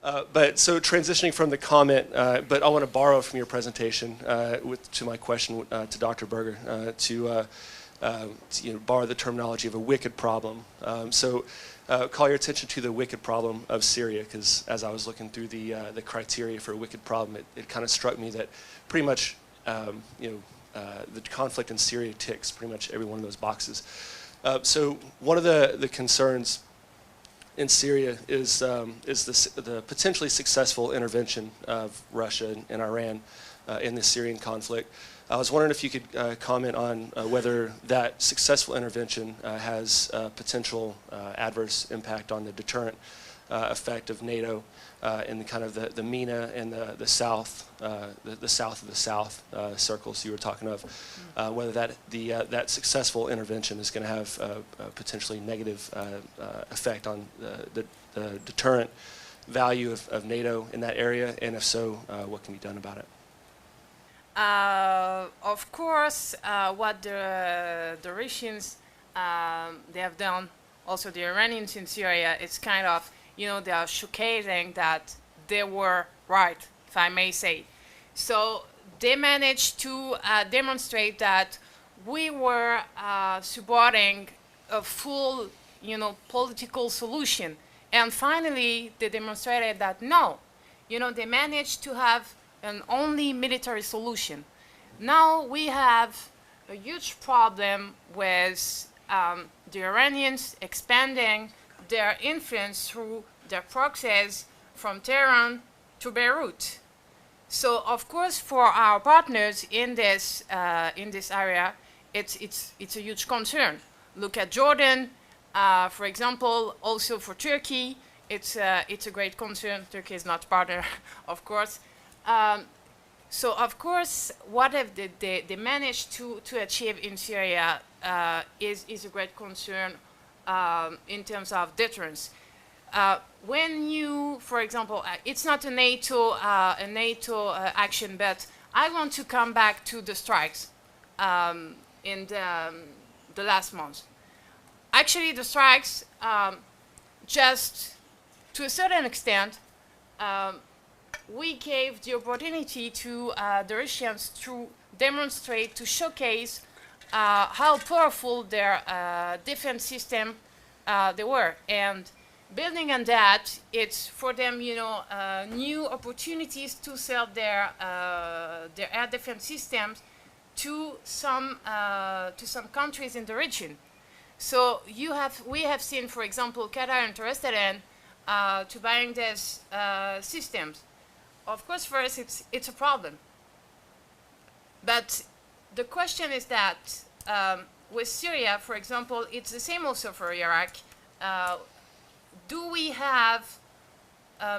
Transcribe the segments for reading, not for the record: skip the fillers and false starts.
But so transitioning from the comment, but I want to borrow from your presentation to my question to Dr. Berger to borrow the terminology of a wicked problem. Call your attention to the wicked problem of Syria, because as I was looking through the criteria for a wicked problem, it kind of struck me that pretty much the conflict in Syria ticks pretty much every one of those boxes. So one of the concerns in Syria is the potentially successful intervention of Russia and Iran in the Syrian conflict. I was wondering if you could comment on whether that successful intervention has potential adverse impact on the deterrent effect of NATO in the kind of the MENA and the South, the South of the South circles you were talking of, whether that successful intervention is going to have a potentially negative effect on the deterrent value of NATO in that area, and if so, what can be done about it? Of course, what the Russians they have done, also the Iranians in Syria, it's kind of, they are showcasing that they were right, if I may say. So they managed to demonstrate that we were supporting a full, political solution. And finally, they demonstrated that no, they managed to have an only military solution. Now we have a huge problem with the Iranians expanding their influence through their proxies from Tehran to Beirut. So of course, for our partners in this area, it's a huge concern. Look at Jordan, for example. Also for Turkey, it's a great concern. Turkey is not partner, of course. So of course, what have they managed to achieve in Syria is a great concern in terms of deterrence. When you, for example, it's not a NATO action, but I want to come back to the strikes in the last month. Actually, the strikes, just to a certain extent, we gave the opportunity to the Russians to demonstrate, to showcase how powerful their defense system they were. And building on that, it's for them, new opportunities to sell their air defense systems to some countries in the region. So we have seen, for example, Qatar interested in to buying these systems. Of course, for us, it's a problem. But the question is that with Syria, for example, it's the same also for Iraq. Do we have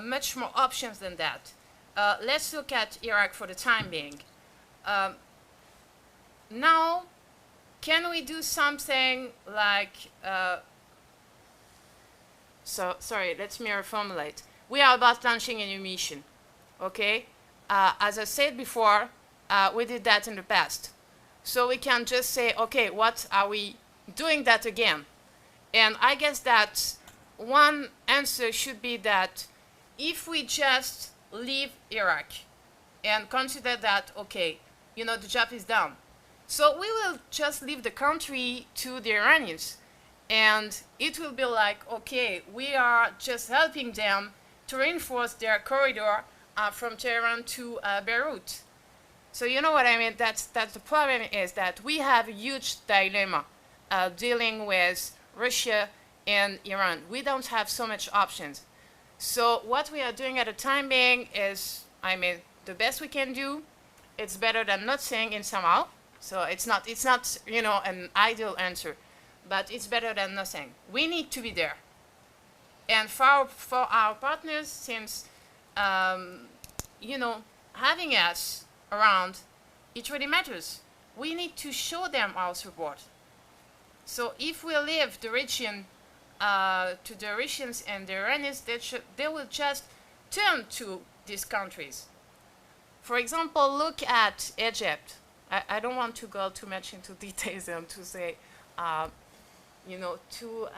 much more options than that? Let's look at Iraq for the time being. Now, can we do something like, sorry, let me reformulate. We are about launching a new mission, okay? As I said before, we did that in the past. So we can just say, okay, what are we doing that again? And I guess that one answer should be that if we just leave Iraq and consider that, okay, the job is done. So we will just leave the country to the Iranians. And it will be like, okay, we are just helping them to reinforce their corridor from Tehran to Beirut. So you know what I mean? That's the problem, is that we have a huge dilemma dealing with Russia and Iran. We don't have so much options. So what we are doing at the time being is, the best we can do. It's better than nothing in somehow. So it's not an ideal answer, but it's better than nothing. We need to be there. And for our partners, since having us around, it really matters. We need to show them our support. So if we leave the region to the Russians and the Iranians, they will just turn to these countries. For example, look at Egypt. I don't want to go too much into details and to say, too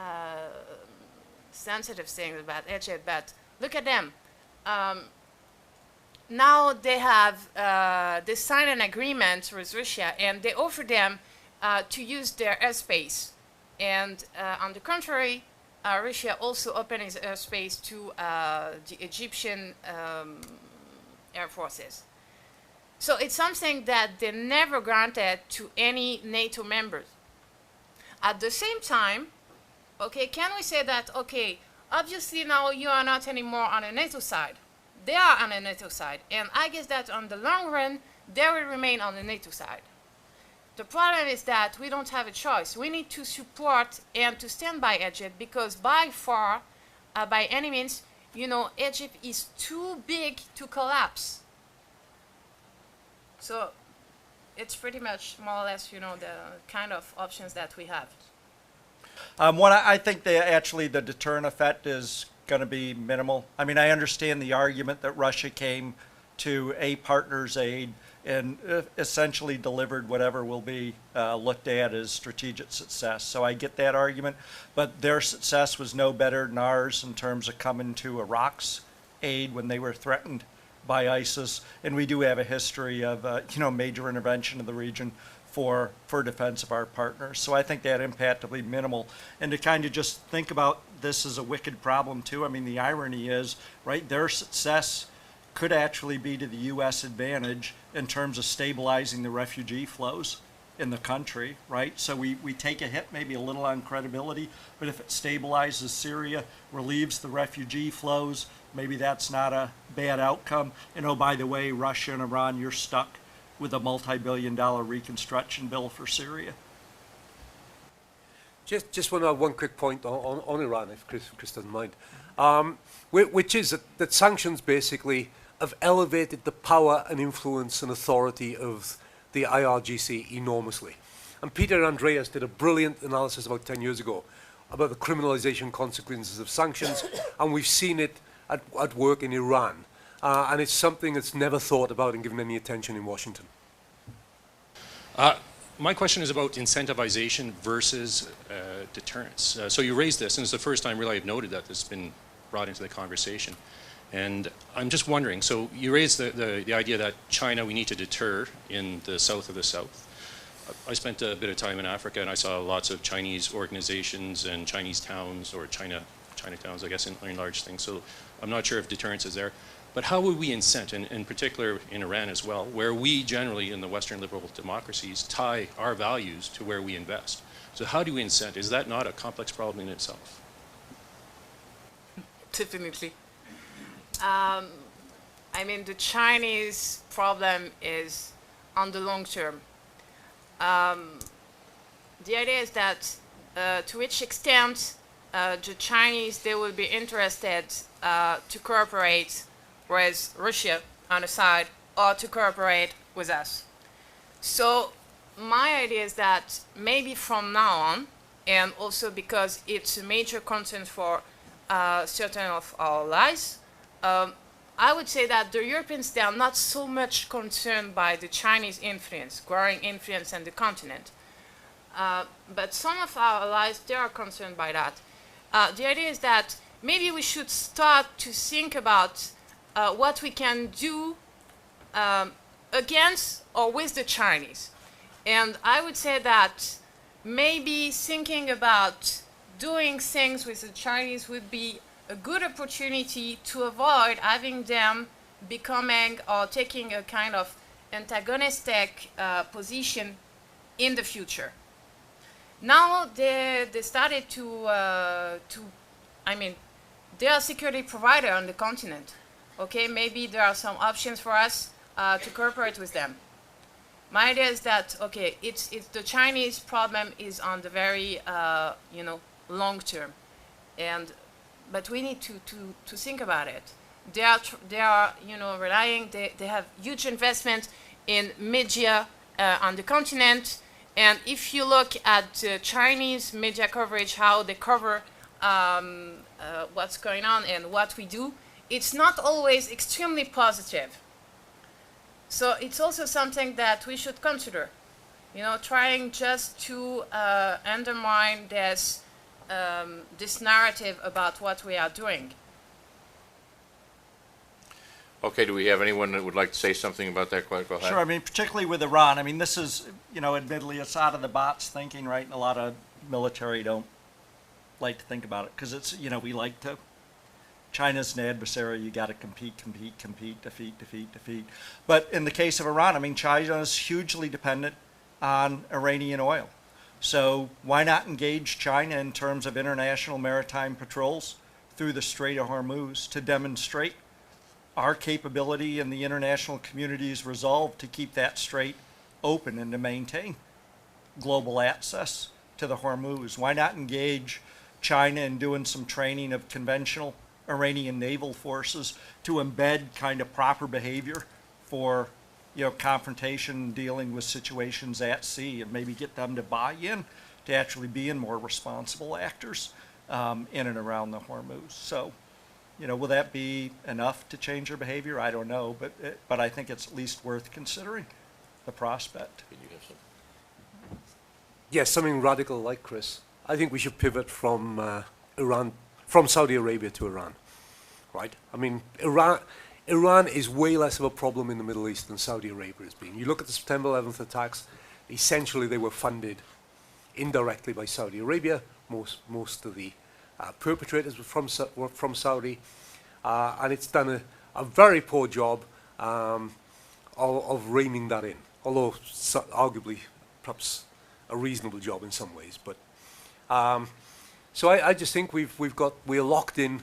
sensitive things about Egypt, but look at them. now they have they signed an agreement with Russia, and they offer them to use their airspace. And on the contrary, Russia also opened its airspace to the Egyptian air forces. So it's something that they never granted to any NATO members. At the same time, okay, can we say that, okay, obviously now you are not anymore on the NATO side. They are on the NATO side. And I guess that on the long run, they will remain on the NATO side. The problem is that we don't have a choice. We need to support and to stand by Egypt, because by far, by any means, you know, Egypt is too big to collapse. So it's pretty much more or less, you know, the kind of options that we have. I think actually the deterrent effect is going to be minimal. I mean, I understand the argument that Russia came to a partner's aid and essentially delivered whatever will be looked at as strategic success. So I get that argument, but their success was no better than ours in terms of coming to Iraq's aid when they were threatened by ISIS, and we do have a history of major intervention in the region for defense of our partners. So I think that impact will be minimal. And to kind of just think about this as a wicked problem too, I mean, the irony is, right, their success could actually be to the U.S. advantage in terms of stabilizing the refugee flows in the country, right? So we take a hit maybe a little on credibility, but if it stabilizes Syria, relieves the refugee flows, maybe that's not a bad outcome. And oh, by the way, Russia and Iran, you're stuck with a multi-billion-dollar reconstruction bill for Syria. Just one quick point on Iran, if Chris doesn't mind, which is that sanctions basically have elevated the power and influence and authority of the IRGC enormously. And Peter Andreas did a brilliant analysis about 10 years ago about the criminalization consequences of sanctions, and we've seen it at work in Iran. And it's something that's never thought about and given any attention in Washington. My question is about incentivization versus deterrence. So you raised this, and it's the first time really I've noted that this has been brought into the conversation. And I'm just wondering, so you raised the idea that China, we need to deter in the south of the South. I spent a bit of time in Africa, and I saw lots of Chinese organizations and Chinese towns, or Chinatowns, I guess, in large things. So I'm not sure if deterrence is there. But how would we incent, in particular in Iran as well, where we generally in the Western liberal democracies tie our values to where we invest? So how do we incent? Is that not a complex problem in itself? Definitely. I mean, the Chinese problem is on the long term. The idea is that to which extent the Chinese, they will be interested to cooperate with Russia on the side, or to cooperate with us. So my idea is that maybe from now on, and also because it's a major concern for certain of our allies, I would say that the Europeans, they are not so much concerned by the Chinese influence, growing influence on the continent. But some of our allies, they are concerned by that. The idea is that maybe we should start to think about what we can do against or with the Chinese. And I would say that maybe thinking about doing things with the Chinese would be a good opportunity to avoid having them becoming or taking a kind of antagonistic position in the future. Now they started to I mean, they are a security provider on the continent. Okay, maybe there are some options for us to cooperate with them. My idea is that, okay, it's the Chinese problem is on the very, long term. But we need to think about it. They are relying, they have huge investment in media on the continent. And if you look at Chinese media coverage, how they cover what's going on and what we do, it's not always extremely positive. So it's also something that we should consider, trying just to undermine this narrative about what we are doing. Okay, do we have anyone that would like to say something about that? Go ahead. Sure, I mean, particularly with Iran, I mean, this is, admittedly, it's out of the box thinking, right? And a lot of military don't like to think about it because it's, we like to, China's an adversary, you got to compete, defeat. But in the case of Iran, I mean, China is hugely dependent on Iranian oil. So why not engage China in terms of international maritime patrols through the Strait of Hormuz to demonstrate our capability and the international community's resolve to keep that strait open and to maintain global access to the Hormuz? Why not engage China in doing some training of conventional Iranian naval forces to embed kind of proper behavior for, confrontation, dealing with situations at sea, and maybe get them to buy in to actually being more responsible actors in and around the Hormuz? So, will that be enough to change their behavior? I don't know, but I think it's at least worth considering the prospect. Yes, something radical like Chris. I think we should pivot from from Saudi Arabia to Iran, right? I mean, Iran is way less of a problem in the Middle East than Saudi Arabia has been. You look at the September 11th attacks, essentially they were funded indirectly by Saudi Arabia. Most of the perpetrators were from Saudi, and it's done a very poor job of reining that in, although arguably perhaps a reasonable job in some ways. But so I just think we're locked in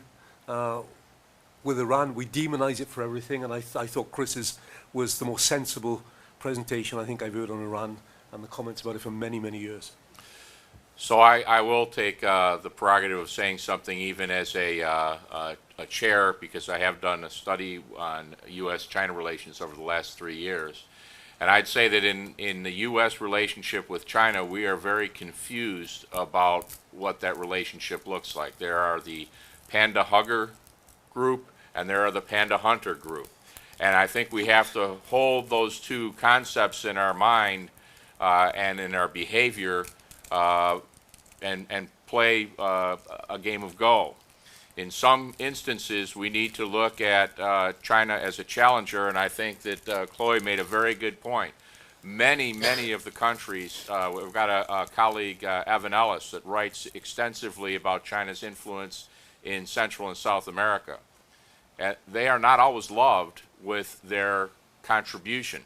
with Iran. We demonize it for everything, and I thought Chris's was the most sensible presentation I think I've heard on Iran and the comments about it for many, many years. So I will take the prerogative of saying something even as a chair, because I have done a study on U.S.-China relations over the last 3 years. And I'd say that in the U.S. relationship with China, we are very confused about what that relationship looks like. There are the panda hugger group and there are the panda hunter group. And I think we have to hold those two concepts in our mind and in our behavior and play a game of Go. In some instances, we need to look at China as a challenger, and I think that Chloe made a very good point. Many of the countries, we've got a colleague, Evan Ellis, that writes extensively about China's influence in Central and South America. They are not always loved with their contribution,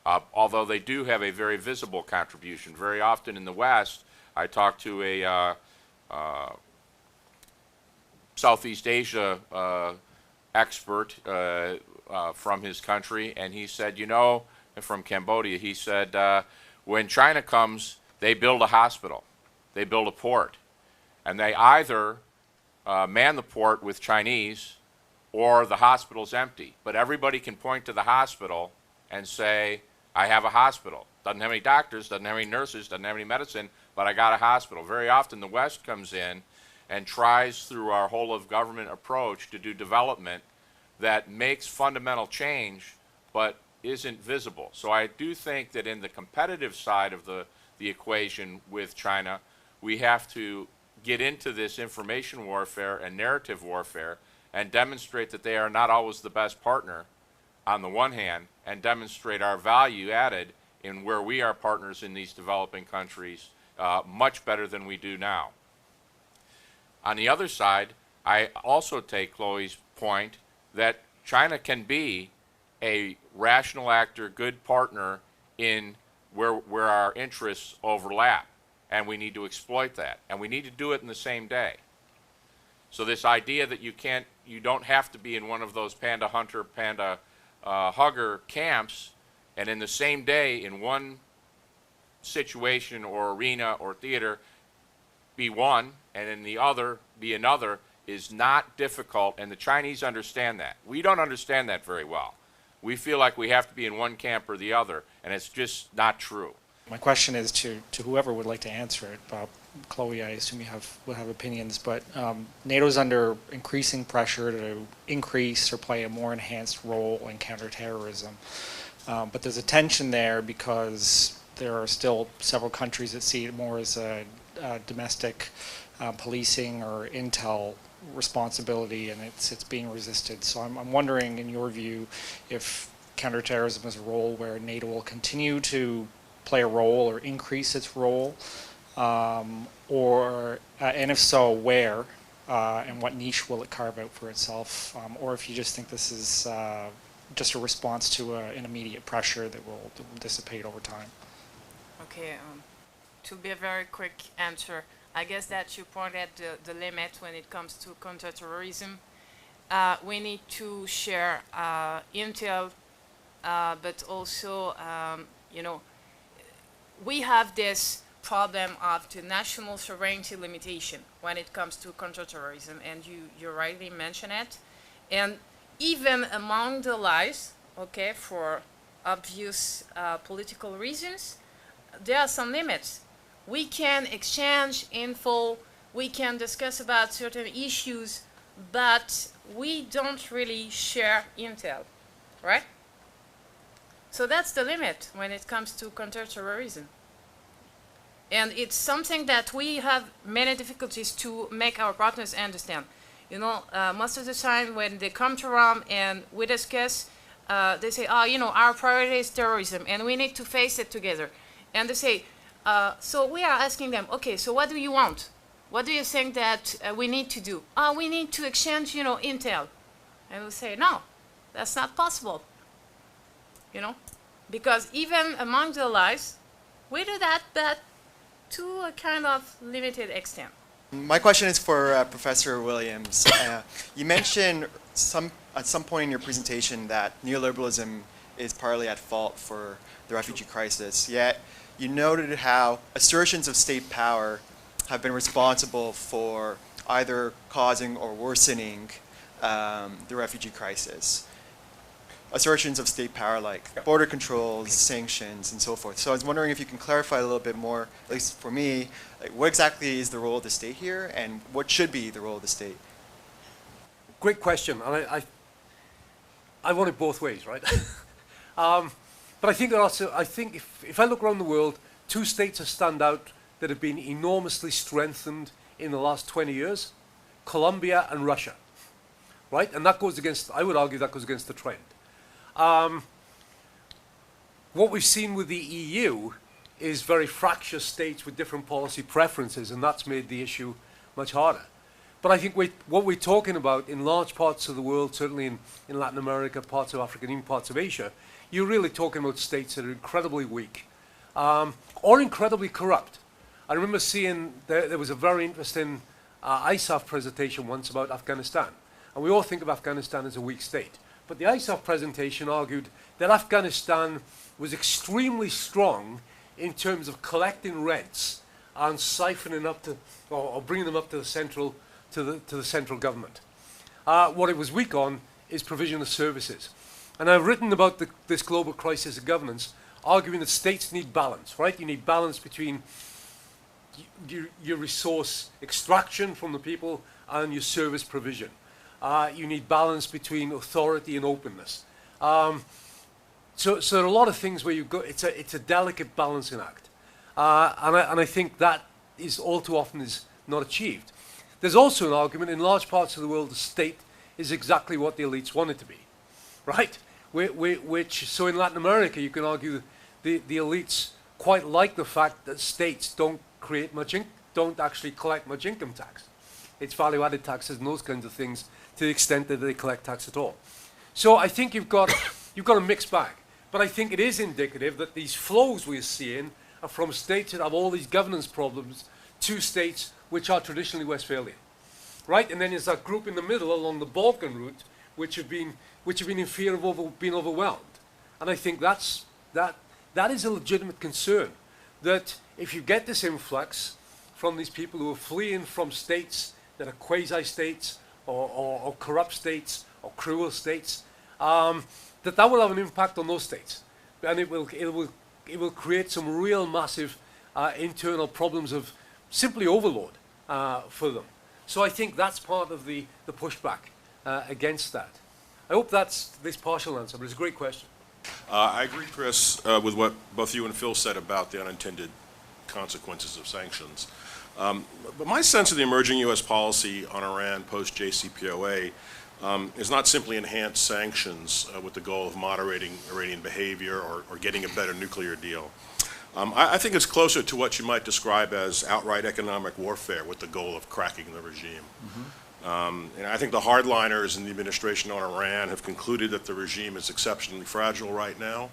although they do have a very visible contribution. Very often in the West, I talked to a Southeast Asia expert from his country, and he said, from Cambodia, he said, when China comes, they build a hospital, they build a port, and they either man the port with Chinese or the hospital's empty. But everybody can point to the hospital and say, I have a hospital. Doesn't have any doctors, doesn't have any nurses, doesn't have any medicine, but I got a hospital. Very often the West comes in and tries through our whole of government approach to do development that makes fundamental change but isn't visible. So I do think that in the competitive side of the equation with China, we have to get into this information warfare and narrative warfare and demonstrate that they are not always the best partner on the one hand, and demonstrate our value added in where we are partners in these developing countries much better than we do now. On the other side, I also take Chloe's point that China can be a rational actor, good partner in where our interests overlap, and we need to exploit that, and we need to do it in the same day. So this idea that you don't have to be in one of those panda hunter, panda hugger camps, and in the same day, in one situation or arena or theater, be one, and in the other be another, is not difficult, and the Chinese understand that. We don't understand that very well. We feel like we have to be in one camp or the other, and it's just not true. My question is to whoever would like to answer it. Chloe, I assume you will have opinions, but NATO's under increasing pressure to increase or play a more enhanced role in counterterrorism. But there's a tension there because there are still several countries that see it more as a domestic policing or intel responsibility and it's being resisted. So I'm wondering, in your view, if counterterrorism is a role where NATO will continue to play a role or increase its role, and if so, where, and what niche will it carve out for itself, or if you just think this is just a response to an immediate pressure that will dissipate over time. Okay, to be a very quick answer, I guess that you pointed the limit when it comes to counterterrorism. We need to share intel, but also, we have this problem of the national sovereignty limitation when it comes to counterterrorism, and you rightly mentioned it. And even among the allies, okay, for obvious political reasons, there are some limits. We can exchange info, we can discuss about certain issues, but we don't really share intel, right? So that's the limit when it comes to counterterrorism. And it's something that we have many difficulties to make our partners understand. Most of the time when they come to Rome and we discuss, they say, our priority is terrorism and we need to face it together. And they say, so we are asking them, okay, so what do you want? What do you think that we need to do? We need to exchange, intel. And we say, no, that's not possible. Because even among the allies, we do that, but to a kind of limited extent. My question is for Professor Williams. You mentioned at some point in your presentation that neoliberalism is partly at fault for the refugee crisis, yet you noted how assertions of state power have been responsible for either causing or worsening the refugee crisis. Assertions of state power like border controls, sanctions, and so forth. So I was wondering if you can clarify a little bit more, at least for me, like what exactly is the role of the state here, and what should be the role of the state? Great question, and I want it both ways, right? But I think if I look around the world, two states have stand out that have been enormously strengthened in the last 20 years, Colombia and Russia, right? And that goes against, I would argue that goes against the trend. What we've seen with the EU is very fractious states with different policy preferences, and that's made the issue much harder. But I think what we're talking about in large parts of the world, certainly in Latin America, parts of Africa, and even parts of Asia, you're really talking about states that are incredibly weak or incredibly corrupt. I remember seeing there was a very interesting ISAF presentation once about Afghanistan. And we all think of Afghanistan as a weak state. But the ISAF presentation argued that Afghanistan was extremely strong in terms of collecting rents and siphoning up to, or bringing them up to the central government. What it was weak on is provision of services. And I've written about this global crisis of governance, arguing that states need balance, right? You need balance between your resource extraction from the people and your service provision. You need balance between authority and openness. So there are a lot of things where it's a delicate balancing act. And I think that is all too often is not achieved. There's also an argument in large parts of the world the state is exactly what the elites want it to be, right? So in Latin America, you can argue the elites quite like the fact that states don't actually collect much income tax. It's value-added taxes and those kinds of things to the extent that they collect tax at all. So I think you've got a mixed bag. But I think it is indicative that these flows we're seeing are from states that have all these governance problems to states which are traditionally Westphalian, right? And then there's that group in the middle along the Balkan route which have been in fear of being overwhelmed. And I think that is a legitimate concern, that if you get this influx from these people who are fleeing from states that are quasi-states or corrupt states or cruel states, that will have an impact on those states, and it will create some real massive internal problems of simply overload for them. So I think that's part of the pushback against that. I hope that's this partial answer, but it's a great question. I agree, Chris, with what both you and Phil said about the unintended consequences of sanctions. But my sense of the emerging U.S. policy on Iran post-JCPOA is not simply enhanced sanctions with the goal of moderating Iranian behavior or getting a better nuclear deal. I think it's closer to what you might describe as outright economic warfare with the goal of cracking the regime. And I think the hardliners in the administration on Iran have concluded that the regime is exceptionally fragile right now,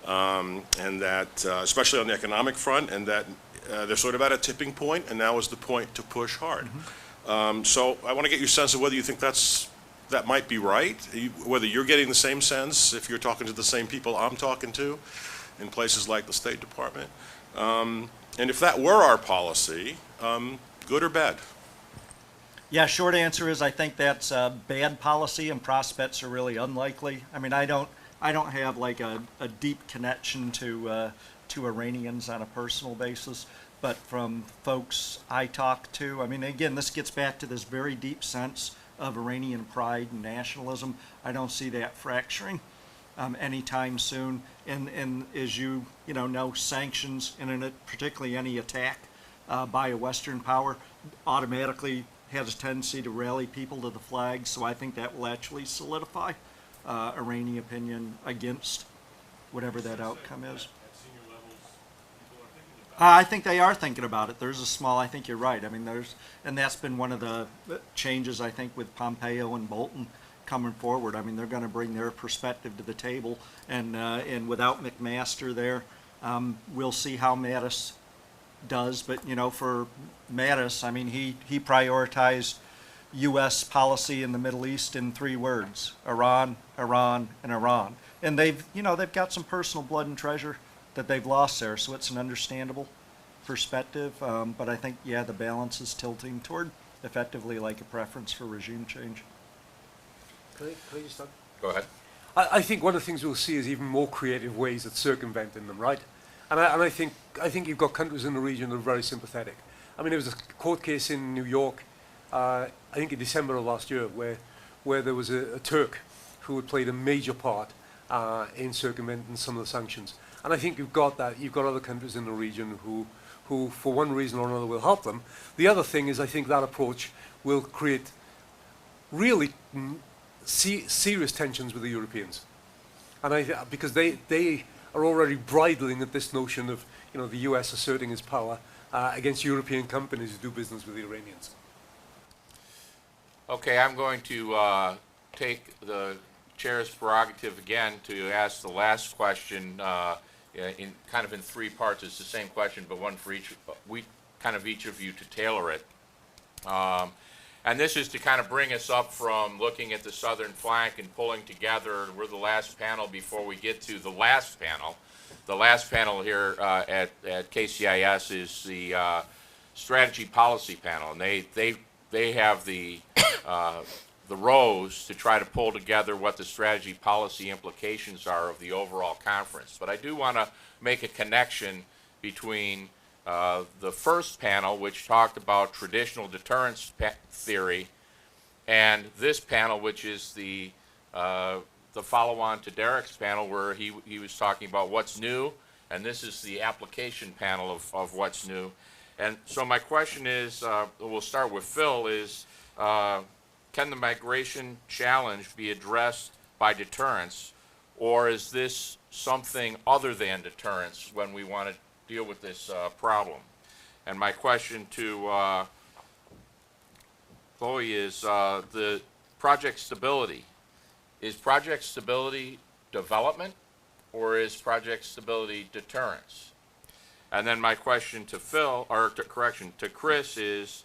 and that, especially on the economic front, and that they're sort of at a tipping point, and now is the point to push hard. So I want to get your sense of whether you think that might be right, whether you're getting the same sense if you're talking to the same people I'm talking to in places like the State Department. And if that were our policy, good or bad? Yeah, short answer is I think that's a bad policy, and prospects are really unlikely. I mean, I don't have like a deep connection to Iranians on a personal basis, but from folks I talk to, I mean, again, this gets back to this very deep sense of Iranian pride and nationalism. I don't see that fracturing anytime soon. And as you know, sanctions and particularly any attack by a Western power automatically has a tendency to rally people to the flag. So I think that will actually solidify Iranian opinion against whatever that outcome is. I think they are thinking about it. There's a small, I think you're right. I mean, and that's been one of the changes, I think, with Pompeo and Bolton coming forward. I mean, they're going to bring their perspective to the table, and without McMaster there, we'll see how Mattis does. But, for Mattis, I mean, he prioritized U.S. policy in the Middle East in 3 words: Iran, Iran, and Iran. And they've got some personal blood and treasure that they've lost there, so it's an understandable perspective. But I think, yeah, the balance is tilting toward effectively like a preference for regime change. Can I just start? Go ahead. I think one of the things we'll see is even more creative ways of circumventing them, right? And I think you've got countries in the region that are very sympathetic. I mean, there was a court case in New York, I think in December of last year, where there was a Turk who had played a major part in circumventing some of the sanctions. And I think you've got that. You've got other countries in the region who, for one reason or another, will help them. The other thing is I think that approach will create really serious tensions with the Europeans. And because they are already bridling at this notion of the US asserting its power against European companies who do business with the Iranians. Okay, I'm going to take the chair's prerogative again to ask the last question in 3 parts. It's the same question, but one for each. Each of you to tailor it. And this is to kind of bring us up from looking at the southern flank and pulling together. We're the last panel before we get to the last panel. The last panel here at KCIS is the strategy policy panel, and they have the rows to try to pull together what the strategy policy implications are of the overall conference. But I do want to make a connection between the first panel, which talked about traditional deterrence theory, and this panel, which is the follow-on to Derek's panel, where he was talking about what's new, and this is the application panel of what's new. And so my question is, we'll start with Phil, is can the migration challenge be addressed by deterrence, or is this something other than deterrence when we want to deal with this problem? And my question to Chloe is the project stability. Is project stability development, or is project stability deterrence? And then my question to to Chris is,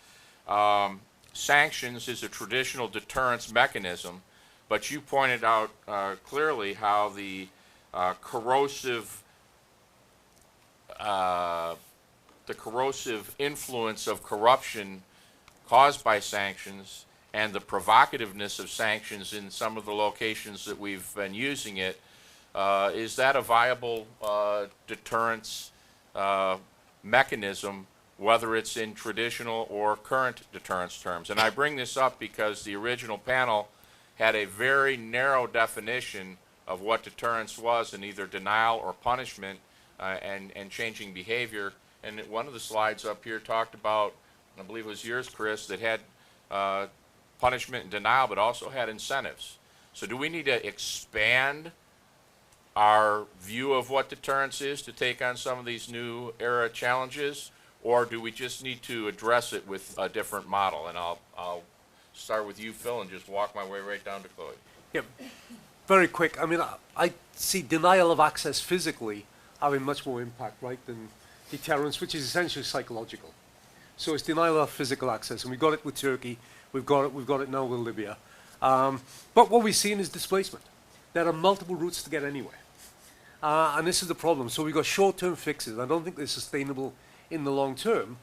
sanctions is a traditional deterrence mechanism, but you pointed out clearly how the corrosive influence of corruption caused by sanctions and the provocativeness of sanctions in some of the locations that we've been using it, is that a viable deterrence mechanism, whether it's in traditional or current deterrence terms? And I bring this up because the original panel had a very narrow definition of what deterrence was, in either denial or punishment and changing behavior. And one of the slides up here talked about I believe it was yours, Chris, that had punishment and denial, but also had incentives. So do we need to expand our view of what deterrence is to take on some of these new era challenges, or do we just need to address it with a different model? And I'll start with you, Phil, and just walk my way right down to Chloe. Yeah, very quick. I mean, I see denial of access physically having much more impact, right, than deterrence, which is essentially psychological. So it's denial of physical access, and we got it with Turkey. We've got it now with Libya. But what we've seen is displacement. There are multiple routes to get anywhere. And this is the problem. So we've got short-term fixes. I don't think they're sustainable in the long term.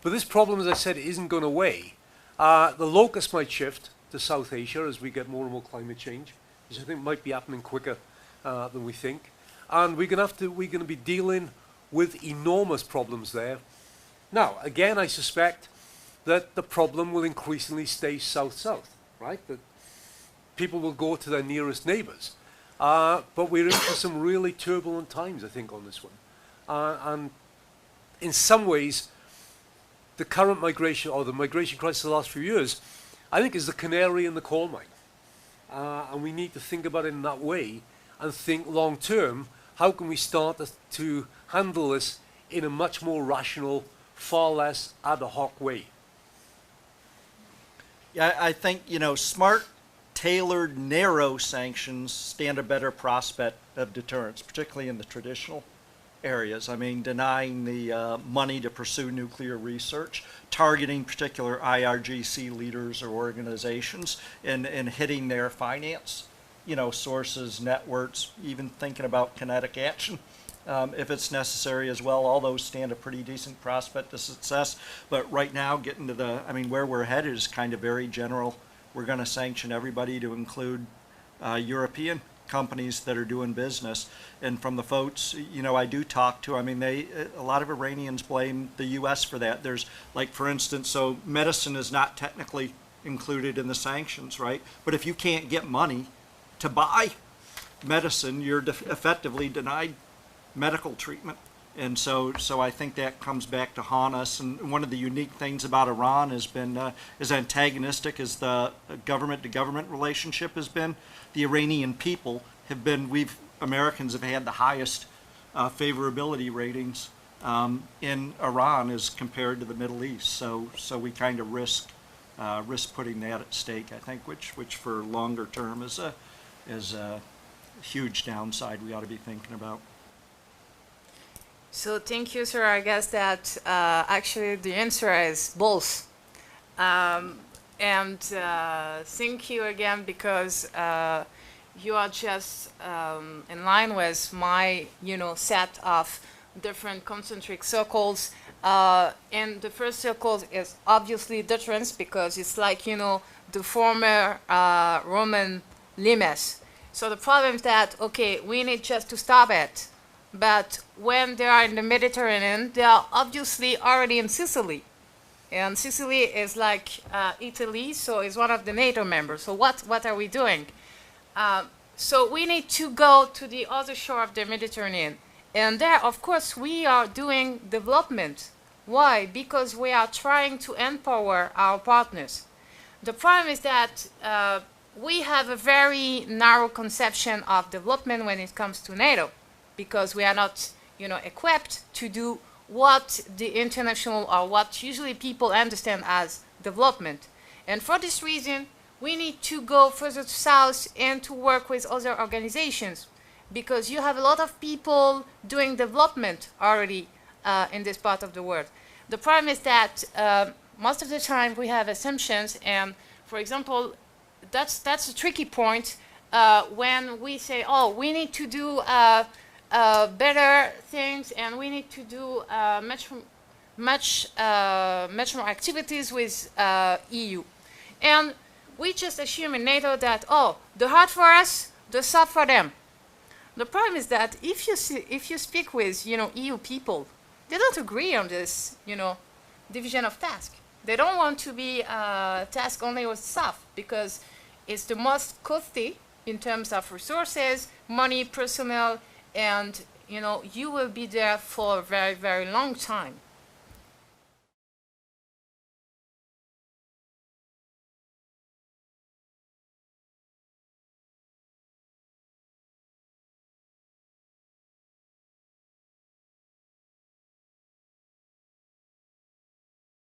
But this problem, as I said, isn't going away. The locus might shift to South Asia as we get more and more climate change, which I think might be happening quicker than we think. And we're going to be dealing with enormous problems there. Now, again, I suspect that the problem will increasingly stay south-south, right? That people will go to their nearest neighbors. But we're in for some really turbulent times, I think, on this one. And in some ways, the current migration, or the migration crisis of the last few years, I think is the canary in the coal mine. And we need to think about it in that way and think long-term, how can we start to handle this in a much more rational, far less ad hoc way? Yeah, I think, smart, tailored, narrow sanctions stand a better prospect of deterrence, particularly in the traditional areas. I mean, denying the money to pursue nuclear research, targeting particular IRGC leaders or organizations, and hitting their finance, sources, networks, even thinking about kinetic action. If it's necessary as well, all those stand a pretty decent prospect of success. But right now, getting to where we're headed is kind of very general. We're going to sanction everybody to include European companies that are doing business. And from the folks, I do talk to, a lot of Iranians blame the U.S. for that. There's, like, for instance, so medicine is not technically included in the sanctions, right? But if you can't get money to buy medicine, you're effectively denied medical treatment. And so I think that comes back to haunt us. And one of the unique things about Iran has been, as antagonistic as the government-to-government relationship has been, the Iranian people have been, Americans have had the highest favorability ratings in Iran as compared to the Middle East. So we kind of risk putting that at stake, I think, which for longer term is a huge downside we ought to be thinking about. So thank you, sir. I guess that actually the answer is both. And thank you again, because you are just in line with my, set of different concentric circles. And the first circle is obviously deterrence, because it's like, the former Roman limes. So the problem is that, okay, we need just to stop it. But when they are in the Mediterranean, they are obviously already in Sicily. And Sicily is like Italy, so it's one of the NATO members. So what are we doing? So we need to go to the other shore of the Mediterranean. And there, of course, we are doing development. Why? Because we are trying to empower our partners. The problem is that we have a very narrow conception of development when it comes to NATO, because we are not, equipped to do what the international, or what usually people understand as development. And for this reason, we need to go further south and to work with other organizations, because you have a lot of people doing development already in this part of the world. The problem is that most of the time we have assumptions, and for example, that's a tricky point when we say, oh, we need to do better things, and we need to do much more activities with EU. And we just assume in NATO that, oh, the hard for us, the soft for them. The problem is that if you speak with, EU people, they don't agree on this, division of task. They don't want to be tasked only with soft, because it's the most costly in terms of resources, money, personnel, and you will be there for a very, very long time.